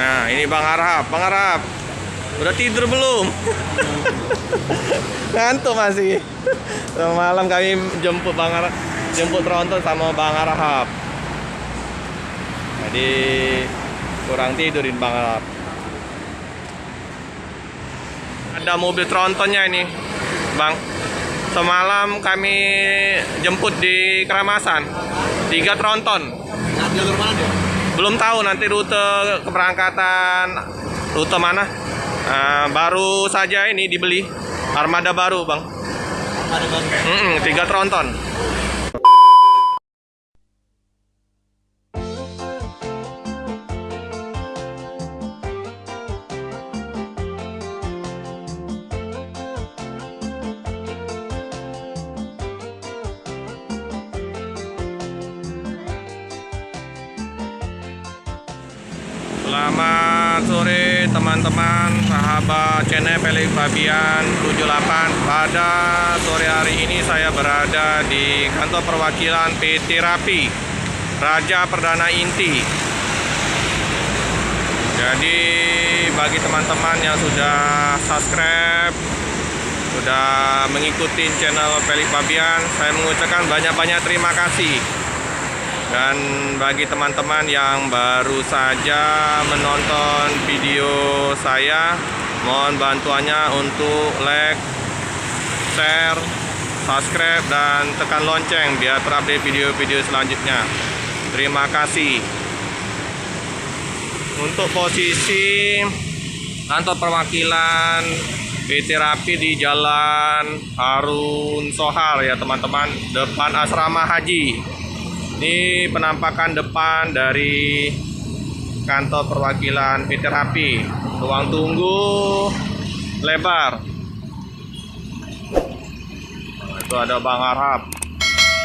Nah, ini Bang Arhab. Bang Arhab, udah tidur belum? Ngantuk masih. Malam kami jemput Bang Arhab, jemput tronton sama Bang Arhab. Jadi kurang tidurin Bang Arhab. Ada mobil trontonnya ini, Bang. Semalam kami jemput di Keramasan. 3 tronton. Nah, jalur mana dia? Belum tahu nanti rute keberangkatan rute mana. Baru saja ini dibeli armada baru, Bang. Ada baru. 3 tronton. Selamat sore teman-teman, sahabat channel Felix Fabian 78. Pada sore hari ini saya berada di kantor perwakilan PT Rapi Raja Perdana Inti. Jadi bagi teman-teman yang sudah subscribe, sudah mengikuti channel Felix Fabian, saya mengucapkan banyak-banyak terima kasih. Dan bagi teman-teman yang baru saja menonton video saya, mohon bantuannya untuk like, share, subscribe, dan tekan lonceng biar terupdate video-video selanjutnya. Terima kasih. Untuk posisi kantor perwakilan PT Rapi di Jalan Harun Sohar ya teman-teman, depan asrama haji. Ini penampakan depan dari kantor perwakilan PT Rapi. Ruang tunggu lebar. Itu ada Bang Arhab,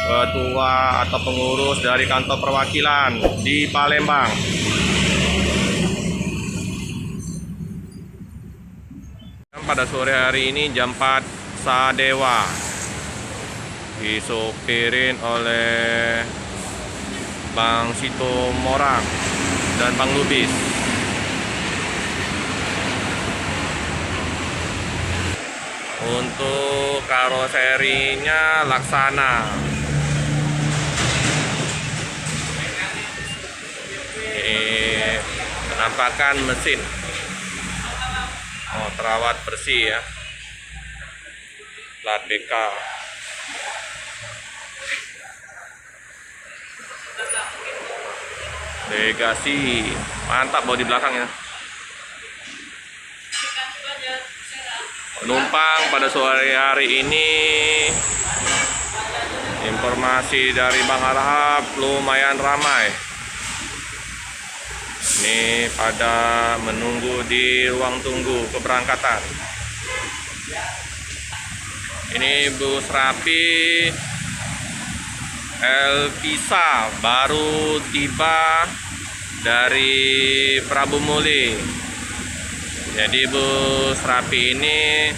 ketua atau pengurus dari kantor perwakilan di Palembang. Pada sore hari ini jam 4 Sadewa disopirin oleh Bang Sito Morang dan Bang Lubis. Untuk karoserinya Laksana. Ini penampakan mesin. Oh, terawat bersih ya. Plat BK. Legasi, mantap bodi belakangnya. Penumpang pada sore hari ini, informasi dari Bang Arhab lumayan ramai. Ini pada menunggu di ruang tunggu keberangkatan. Ini bus Rapi Elvisa baru tiba dari Prabu Muli. Jadi bus Rapi ini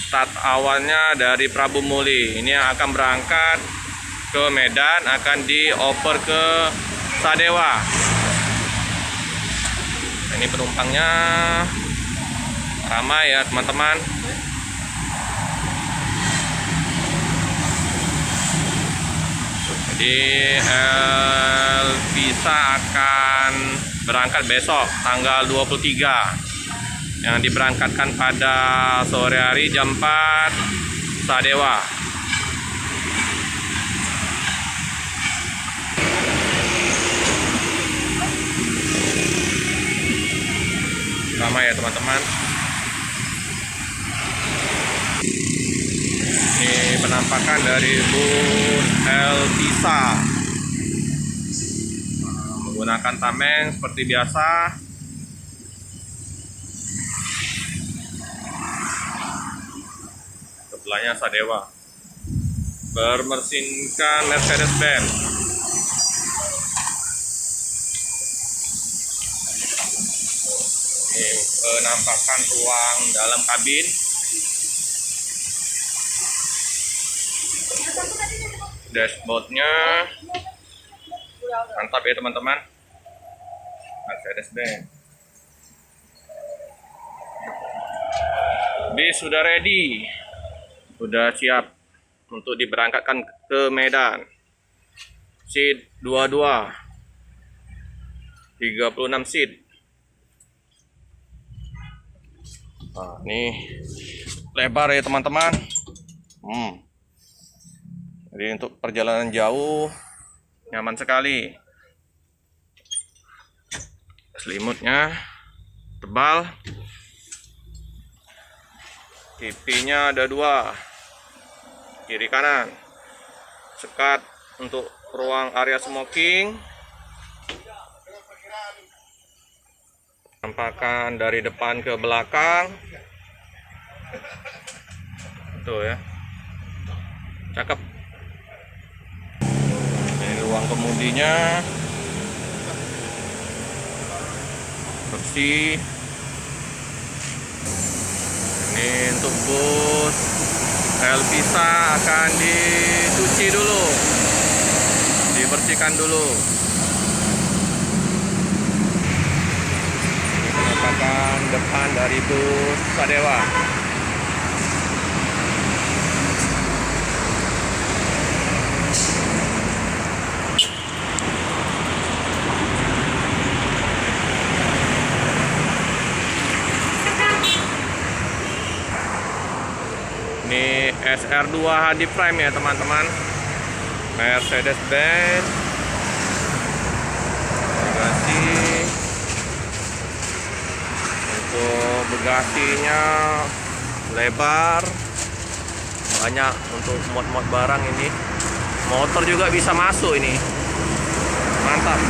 start awalnya dari Prabu Muli. Ini yang akan berangkat ke Medan, akan dioper ke Sadewa. Ini penumpangnya ramai ya teman-teman. Jadi Elvisa akan berangkat besok tanggal 23, yang diberangkatkan pada sore hari jam 4 Sadewa. Ramai ya teman-teman. Ini penampakan dari bus Elvisa, menggunakan tameng seperti biasa. Sebelahnya Sadewa, bermesinkan Mercedes-Benz. Ini penampakan ruang dalam kabin. Dashboardnya mantap ya teman-teman, Mercedes-Benz. Bis sudah ready, sudah siap untuk diberangkatkan ke Medan. Seat 22, 36 seat. Nah, ini lebar ya teman-teman. Jadi untuk perjalanan jauh nyaman sekali. Selimutnya tebal. TV-nya ada 2, kiri kanan. Sekat untuk ruang area smoking. Tampakan dari depan ke belakang. Tuh ya. Cakep. Ini ruang kemudinya. Bersih. Ini untuk bus Elvisa akan dicuci dulu, dibersihkan dulu. Ini penampakan depan dari bus Sadewa. Ini SR2 HD Prime ya teman-teman, Mercedes-Benz. Bagasi, untuk bagasinya lebar, banyak untuk muat-muat barang ini. Motor juga bisa masuk ini, mantap.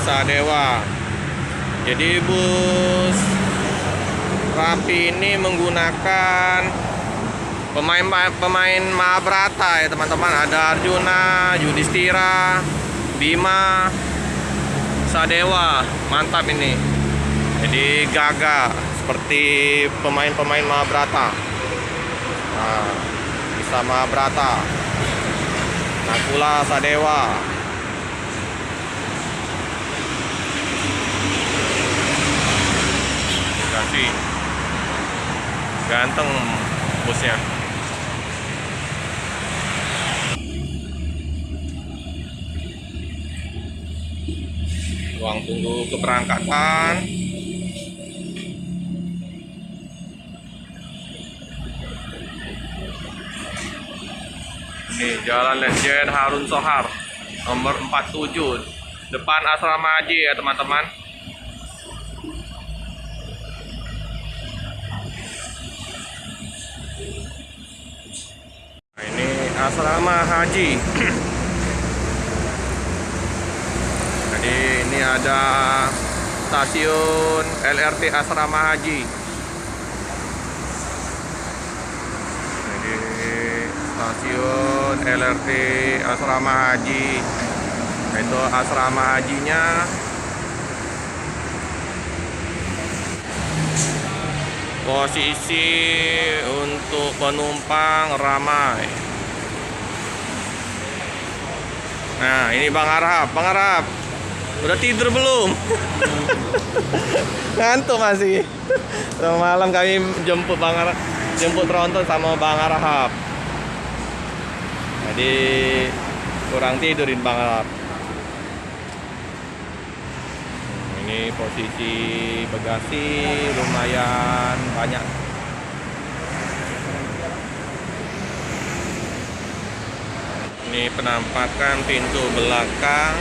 Sadewa. Jadi bus Rapi ini menggunakan pemain Mahabharata ya teman-teman. Ada Arjuna, Yudhistira, Bima, Sadewa. Mantap ini. Jadi gagah seperti pemain-pemain Mahabharata. Nah, bisa Mahabharata, Nakula, Sadewa. Kasih ganteng busnya. Ruang tunggu keberangkatan. Ini Jalan Letjen Harun Sohar nomor 47, depan asrama haji ya teman-teman. Asrama haji. Jadi ini ada stasiun LRT asrama haji. Jadi stasiun LRT asrama haji. Itu asrama hajinya. Posisi untuk penumpang ramai. Nah, ini Bang Arhab. Bang Arhab, udah tidur belum? Ngantuk masih. Malam kami jemput Bang Arhab, jemput Tronton sama Bang Arhab. Jadi kurang tidurin Bang Arhab. Ini posisi bagasi lumayan banyak. Ini penampakan pintu belakang.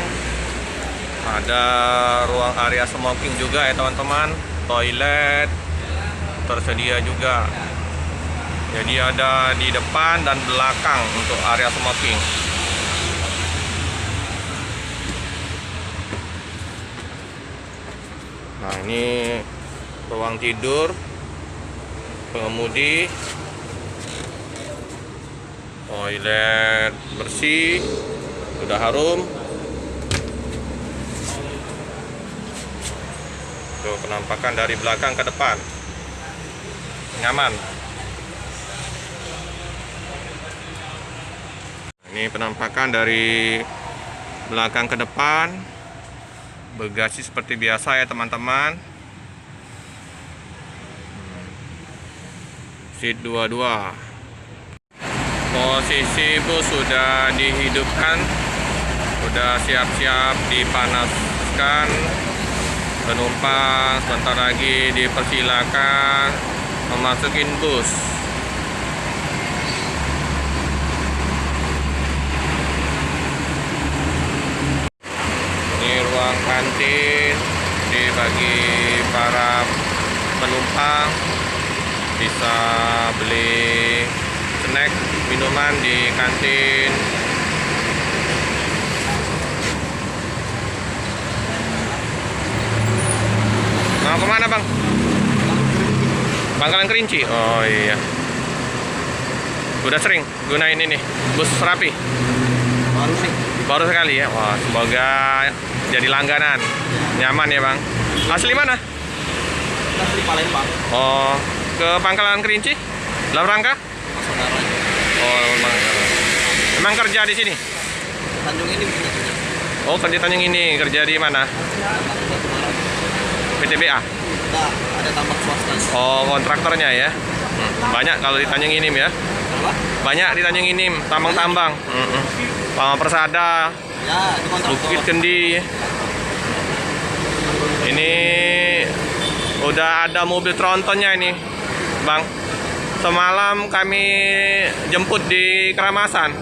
Ada ruang area smoking juga ya teman-teman. Toilet tersedia juga. Jadi ada di depan dan belakang untuk area smoking. Nah, ini ruang tidur pengemudi. Toilet bersih, sudah harum. Tuh penampakan dari belakang ke depan, nyaman. Ini penampakan dari belakang ke depan. Bagasi seperti biasa ya teman-teman. Seat 22. Posisi bus sudah dihidupkan, sudah siap-siap dipanaskan. Penumpang sebentar lagi dipersilakan memasukin bus. Ini ruang kantin dibagi para penumpang, bisa beli snack minuman di kantin. Mau kemana bang? Pangkalan Kerinci. Oh iya. Udah sering gunain ini bus Rapi? Baru sih. Baru sekali ya. Wah, semoga jadi langganan. Nyaman ya bang. Asli mana? Asli Palembang. Oh, ke Pangkalan Kerinci? Dalam rangka? Saudara. Oh, memang kerja di sini? Tanjung ini bisa kerja. Oh, kerja Tanjung ini. Kerja di mana? PTBA? Nah, ada tambak swasta. Oh, kontraktornya ya. Banyak kalau di Tanjung Inim ya. Apa? Banyak di Tanjung Inim, tambang-tambang. Pama Persada, Ya, di kontraktor. Bukit Kendi. Ini udah ada mobil trontonnya ini, Bang. Semalam kami jemput di Keramasan.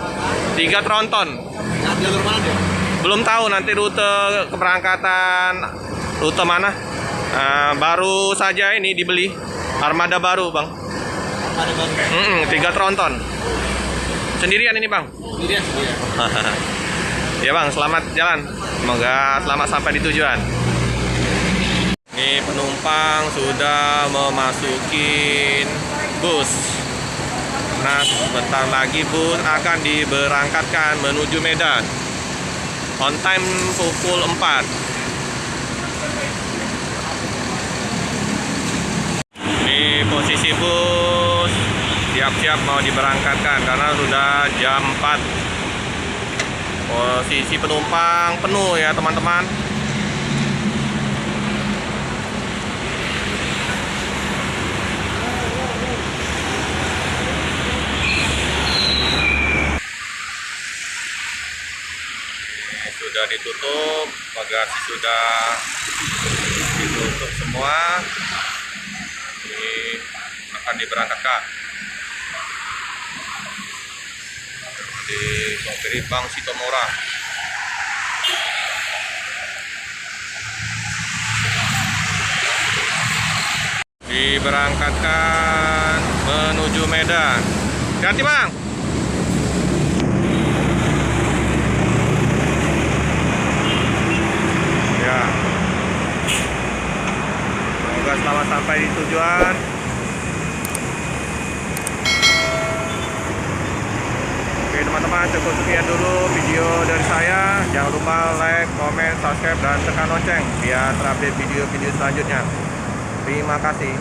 3 tronton. Nah, jalur mana dia? Belum tahu nanti rute keberangkatan, rute mana. Baru saja ini dibeli armada baru, Bang. Ada baru. 3 tronton. Sendirian ini, Bang. Sendirian sih ya. Ya, Bang, selamat jalan. Semoga selamat sampai di tujuan. Ini penumpang sudah memasuki bus. Nah, sebentar lagi bus akan diberangkatkan menuju Medan. On time pukul 4. Ini posisi bus siap-siap mau diberangkatkan karena sudah jam 4. Posisi penumpang penuh ya teman-teman. Sudah ditutup, bagasi sudah ditutup semua. Ini akan diberangkatkan di Sopiri Bank Sitomora. Diberangkatkan menuju Medan. Ganti bang. Ya. Semoga selamat sampai di tujuan. Oke teman-teman, cukup sekian dulu video dari saya. Jangan lupa like, comment, subscribe, dan tekan lonceng biar terupdate video-video selanjutnya. Terima kasih.